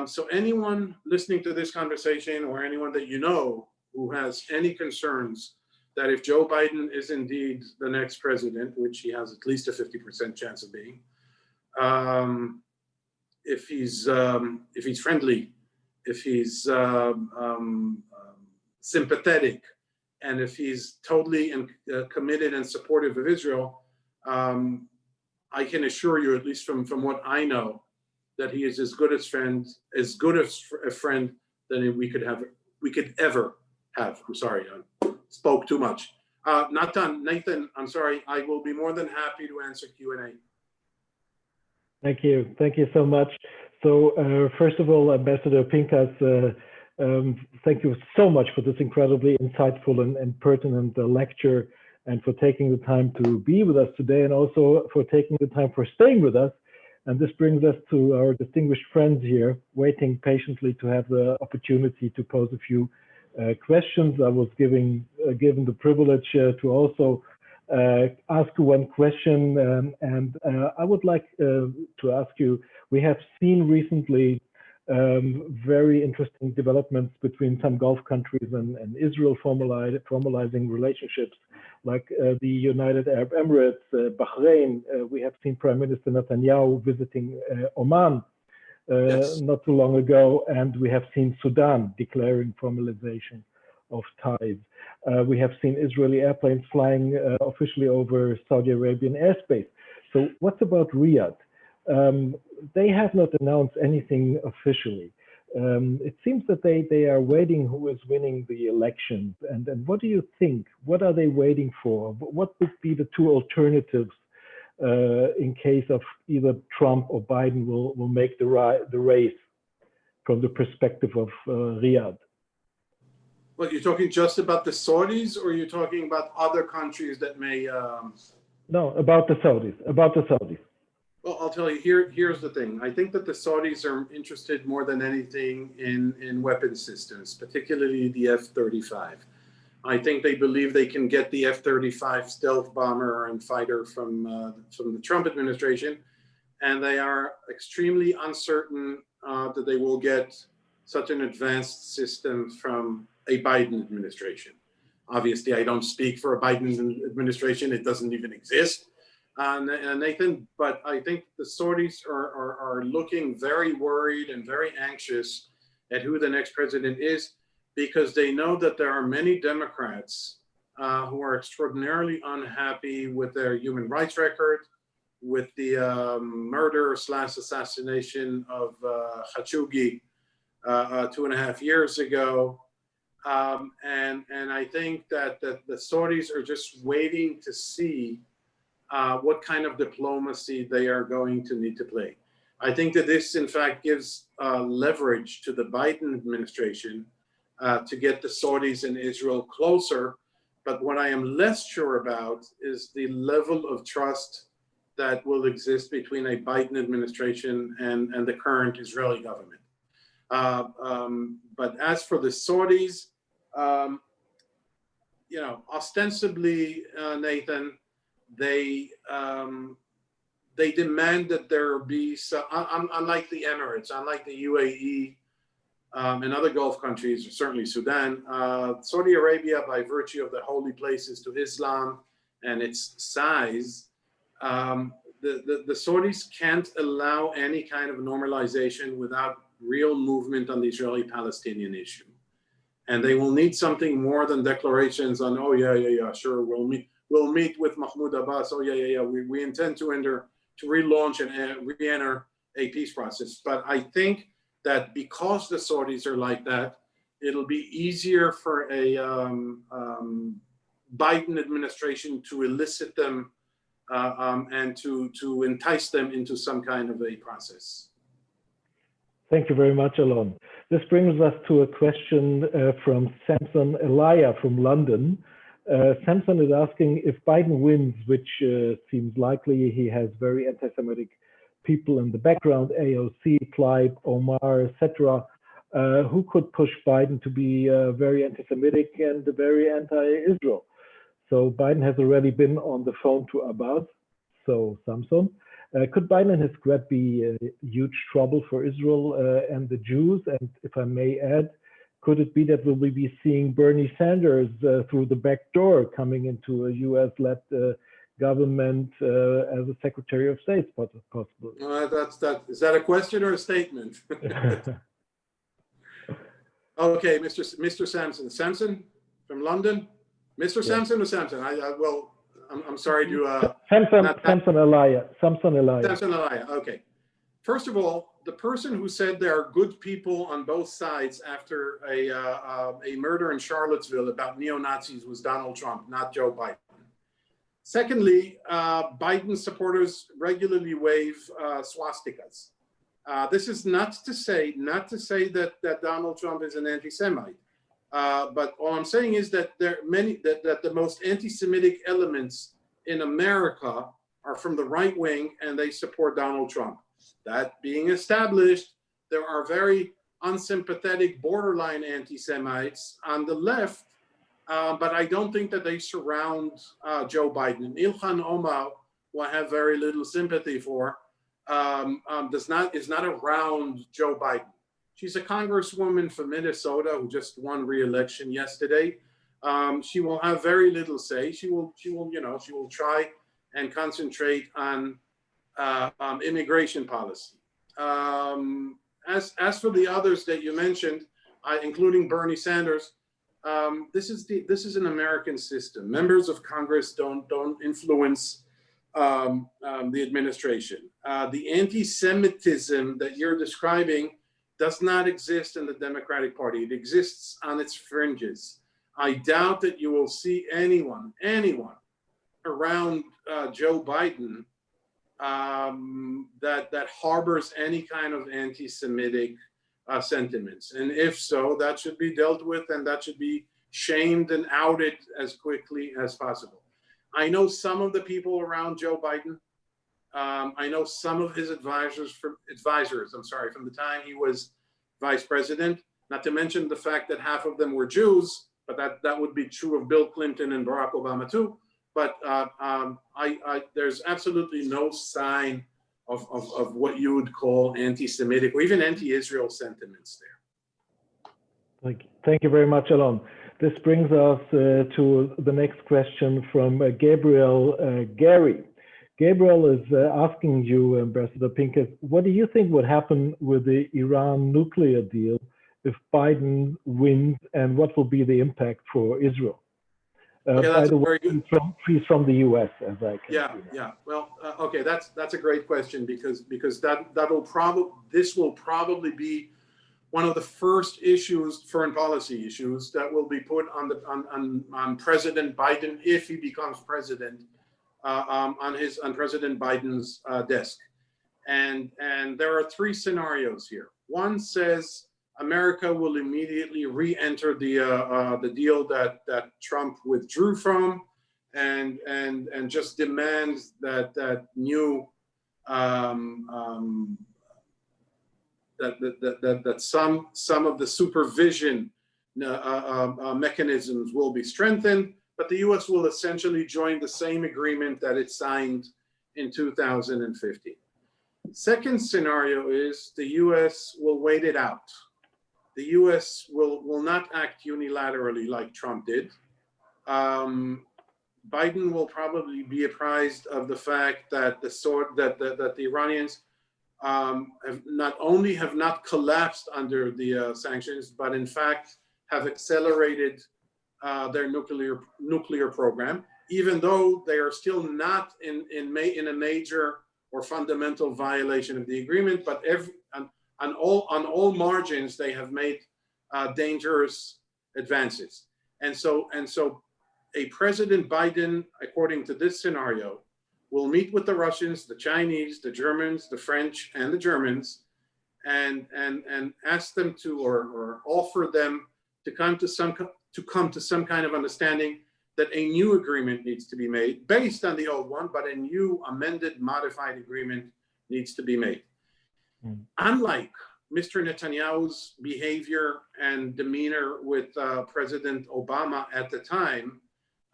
So anyone listening to this conversation, or anyone that you know who has any concerns that if Joe Biden is indeed the next president, which he has at least a 50% chance of being, if he's friendly, if he's sympathetic, and if he's totally committed and supportive of Israel, I can assure you, at least from what I know, that he is as good a friend than we could ever have. I'm sorry, I spoke too much. Nathan, I'm sorry. I will be more than happy to answer Q&A. Thank you so much. So first of all, Ambassador Pinkas, thank you so much for this incredibly insightful and pertinent lecture, and for taking the time to be with us today, and also for taking the time for staying with us. And this brings us to our distinguished friends here, waiting patiently to have the opportunity to pose a few questions. I was given the privilege to also ask one question, and I would like to ask you, we have seen recently very interesting developments between some Gulf countries and Israel formalizing relationships, like the United Arab Emirates, Bahrain. We have seen Prime Minister Netanyahu visiting Oman Yes. not too long ago, and we have seen Sudan declaring formalization of ties. We have seen Israeli airplanes flying officially over Saudi Arabian airspace. So what's about Riyadh? They have not announced anything officially. It seems that they are waiting who is winning the elections. And what do you think? What are they waiting for? What would be the two alternatives in case of either Trump or Biden will make the race from the perspective of Riyadh? Well, you're talking just about the Saudis, or you're talking about other countries that may? No, about the Saudis. Well, I'll tell you, here's the thing. I think that the Saudis are interested more than anything in weapon systems, particularly the F-35. I think they believe they can get the F-35 stealth bomber and fighter from the Trump administration, and they are extremely uncertain that they will get such an advanced system from a Biden administration. Obviously, I don't speak for a Biden administration. It doesn't even exist. Nathan, but I think the Saudis are looking very worried and very anxious at who the next president is, because they know that there are many Democrats who are extraordinarily unhappy with their human rights record, with the murder/assassination of Khashoggi 2.5 years ago, And I think that the Saudis are just waiting to see what kind of diplomacy they are going to need to play. I think that this, in fact, gives leverage to the Biden administration to get the Saudis and Israel closer. But what I am less sure about is the level of trust that will exist between a Biden administration and the current Israeli government. But as for the Saudis, ostensibly, Nathan, they demand that there be some, unlike the Emirates, unlike the UAE and other Gulf countries, certainly Sudan, Saudi Arabia, by virtue of the holy places to Islam and its size, the Saudis can't allow any kind of normalization without real movement on the Israeli-Palestinian issue. And they will need something more than declarations on, oh, yeah, sure, we'll meet with Mahmoud Abbas, oh, yeah, we intend to relaunch and re-enter a peace process. But I think that because the Saudis are like that, it'll be easier for a Biden administration to elicit them and to entice them into some kind of a process. Thank you very much, Alon. This brings us to a question from Samson Elia from London. Samson is asking, if Biden wins, which seems likely, he has very anti-Semitic people in the background, AOC, Tlaib, Omar, etc., who could push Biden to be very anti-Semitic and very anti-Israel? So Biden has already been on the phone to Abbas. So Samson, could Biden and his squad be huge trouble for Israel and the Jews? And if I may add, could it be that we'll be seeing Bernie Sanders through the back door coming into a US-led government as a Secretary of State, possibly? Is that a question or a statement? Okay, Mr. Sampson. Sampson from London? Mr. Yes. Sampson or Sampson? I'm sorry to... Samson Elia. Samson Elia, okay. First of all, the person who said there are good people on both sides after a murder in Charlottesville about neo-Nazis was Donald Trump, not Joe Biden. Secondly, Biden supporters regularly wave swastikas. This is not to say that Donald Trump is an anti-Semite. But all I'm saying is that there are many that the most anti-Semitic elements in America are from the right wing, and they support Donald Trump. That being established, there are very unsympathetic borderline anti-Semites on the left, but I don't think that they surround Joe Biden. Ilhan Omar, who I have very little sympathy for, is not around Joe Biden. She's a congresswoman from Minnesota who just won re-election yesterday. She will have very little say. She will try and concentrate on immigration policy. As for the others that you mentioned, including Bernie Sanders, this is an American system. Members of Congress don't influence the administration. The anti-Semitism that you're describing does not exist in the Democratic Party. It exists on its fringes. I doubt that you will see anyone around Joe Biden that harbors any kind of anti-Semitic sentiments. And if so, that should be dealt with, and that should be shamed and outed as quickly as possible. I know some of the people around Joe Biden. I know some of his advisors from the time he was vice president, not to mention the fact that half of them were Jews, but that would be true of Bill Clinton and Barack Obama too. But there's absolutely no sign of what you would call anti-Semitic or even anti-Israel sentiments there. Thank you very much, Alon. This brings us to the next question from Gabriel Gary. Gabriel is asking you, Ambassador Pinkas, what do you think would happen with the Iran nuclear deal if Biden wins, and what will be the impact for Israel? Okay, by the way, he's from the U.S., as I can see. Yeah. Well, okay, that's a great question because this will probably be one of the first issues, foreign policy issues, that will be put on President Biden if he becomes president, on President Biden's desk. And there are three scenarios here. One says America will immediately re-enter the deal that Trump withdrew from, and just demands that new that some of the supervision mechanisms will be strengthened, but the U.S. will essentially join the same agreement that it signed in 2015. Second scenario is the U.S. will wait it out. The U.S. will not act unilaterally like Trump did. Biden will probably be apprised of the fact that the Iranians have not collapsed under the sanctions, but in fact have accelerated their nuclear program, even though they are still not in a major or fundamental violation of the agreement. But on all margins, they have made dangerous advances, and so a President Biden, according to this scenario, will meet with the Russians, the Chinese, the Germans, the French, and the Germans, and ask them to, or offer them to come to some kind of understanding that a new agreement needs to be made based on the old one, but a new amended, modified agreement needs to be made. Unlike Mr. Netanyahu's behavior and demeanor with President Obama at the time,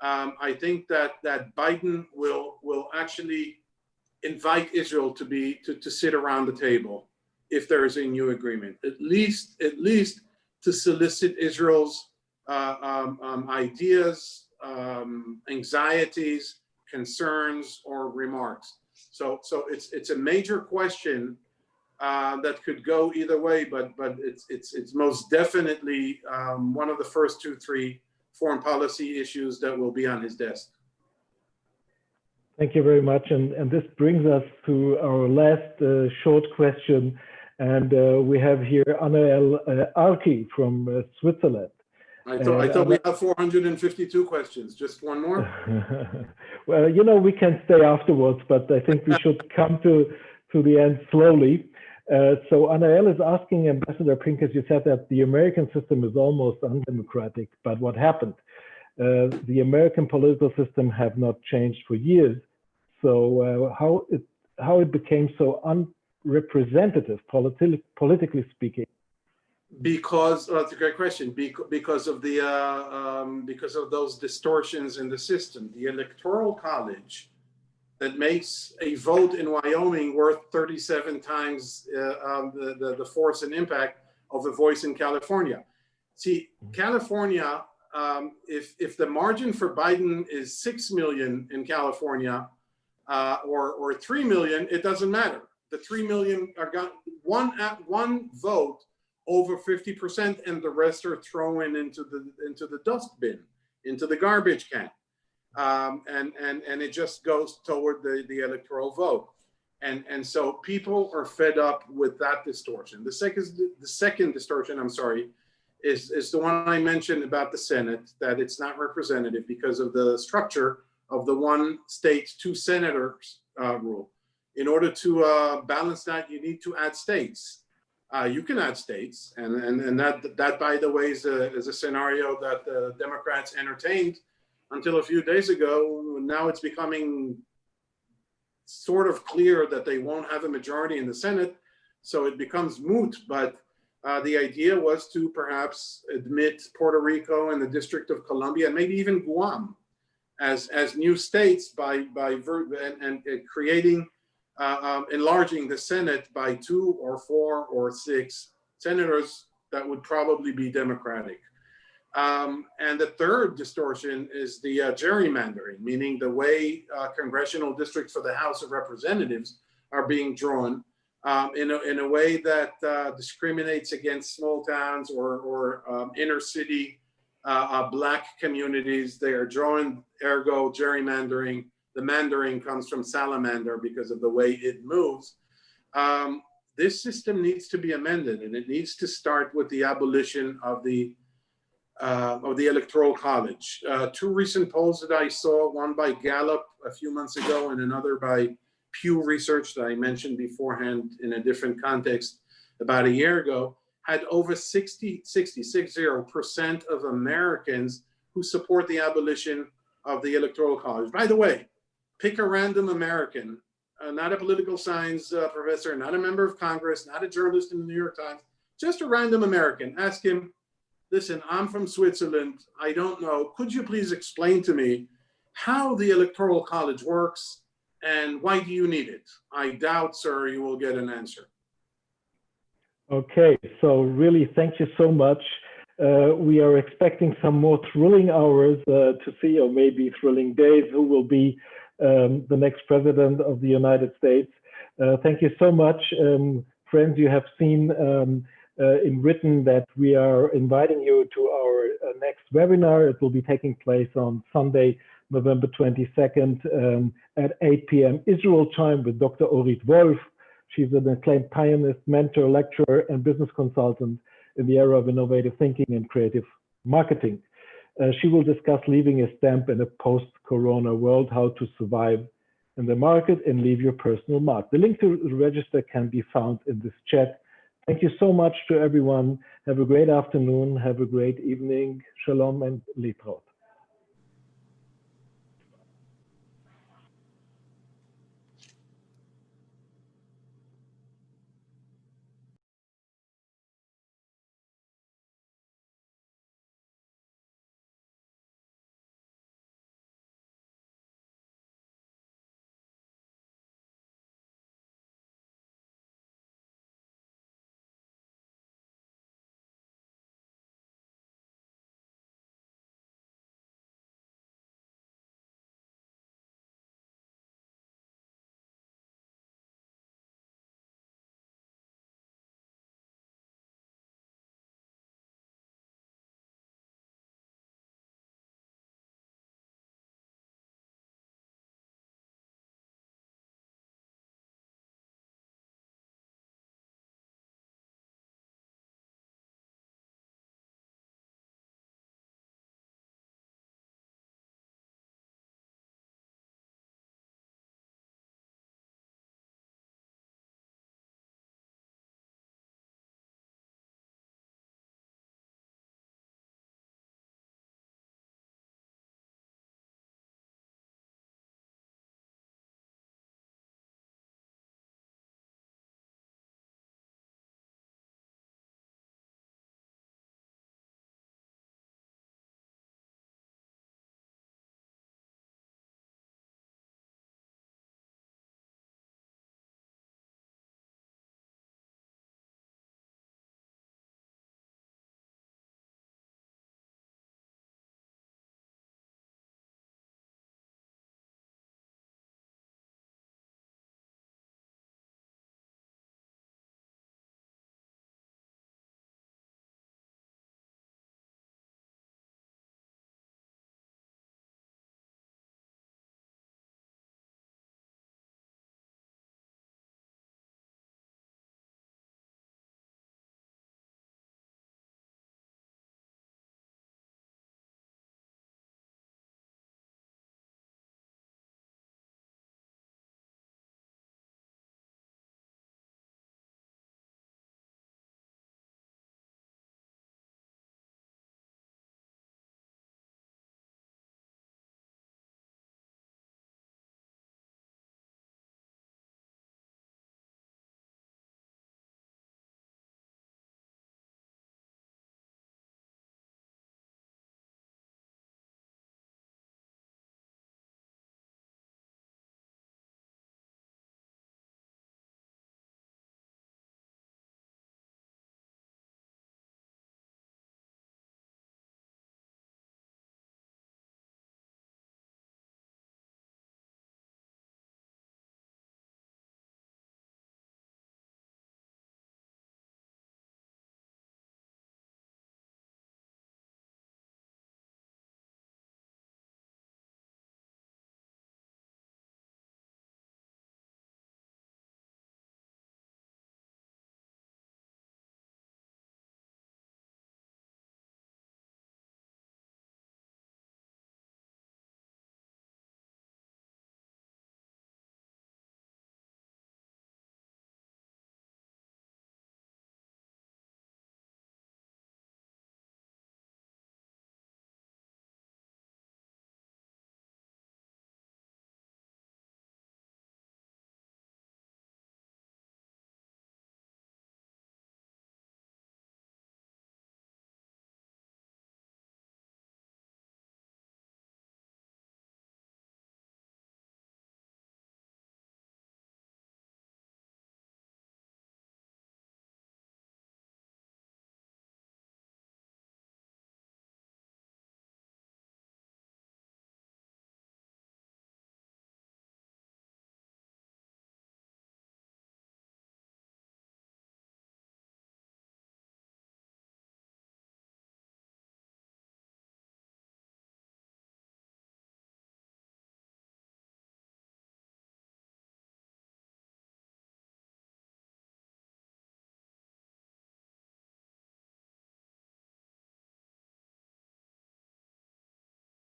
I think that Biden will actually invite Israel to sit around the table if there is a new agreement, at least to solicit Israel's ideas, anxieties, concerns, or remarks. So it's a major question that could go either way, but it's most definitely one of the first 2-3 foreign policy issues that will be on his desk. Thank you very much. And this brings us to our last short question. And we have here Anael Arki from Switzerland. I thought we have 452 questions. Just one more? Well, we can stay afterwards, but I think we should come to the end slowly. So Anael is asking Ambassador Pinkas, you said that the American system is almost undemocratic, but what happened? The American political system have not changed for years. So how it became so unrepresentative, politically speaking? Because that's a great question. Because of those distortions in the system, the Electoral College that makes a vote in Wyoming worth 37 times the force and impact of a voice in California. See, California, if the margin for Biden is 6 million in California or 3 million, it doesn't matter. The 3 million are got one vote over 50%, and the rest are thrown into the dustbin, into the garbage can. And it just goes toward the electoral vote. And so people are fed up with that distortion. The second distortion, I'm sorry, is the one I mentioned about the Senate, that it's not representative because of the structure of the one state, two senators rule. In order to balance that, you need to add states. You can add states, and that by the way is a scenario that the Democrats entertained until a few days ago. Now it's becoming sort of clear that they won't have a majority in the Senate, so it becomes moot. But the idea was to perhaps admit Puerto Rico and the District of Columbia, and maybe even Guam, as new states by creating. Enlarging the Senate by 2 or 4 or 6 senators that would probably be Democratic. And the third distortion is the gerrymandering, meaning the way congressional districts for the House of Representatives are being drawn in a way that discriminates against small towns or inner city Black communities. They are drawn, ergo gerrymandering. The Mandarin comes from salamander because of the way it moves. this system needs to be amended, and it needs to start with the abolition of the Electoral College. Two recent polls that I saw, one by Gallup a few months ago and another by Pew Research that I mentioned beforehand in a different context about a year ago, had over 60% of Americans who support the abolition of the Electoral College. By the way, pick a random American, not a political science professor, not a member of Congress, not a journalist in the New York Times, just a random American. Ask him, listen, I'm from Switzerland, I don't know, could you please explain to me how the Electoral College works and why do you need it? I doubt, sir, you will get an answer. Okay, so really thank you so much. We are expecting some more thrilling hours to see, or maybe thrilling days, who will be the next president of the United States. Thank you so much. Friends, you have seen in written that we are inviting you to our next webinar. It will be taking place on Sunday, November 22nd at 8 p.m. Israel time with Dr. Orit Wolf. She's an acclaimed pioneer, mentor, lecturer, and business consultant in the era of innovative thinking and creative marketing. She will discuss leaving a stamp in a post-corona world, how to survive in the market and leave your personal mark. The link to register can be found in this chat. Thank you so much to everyone. Have a great afternoon. Have a great evening. Shalom and Litraut.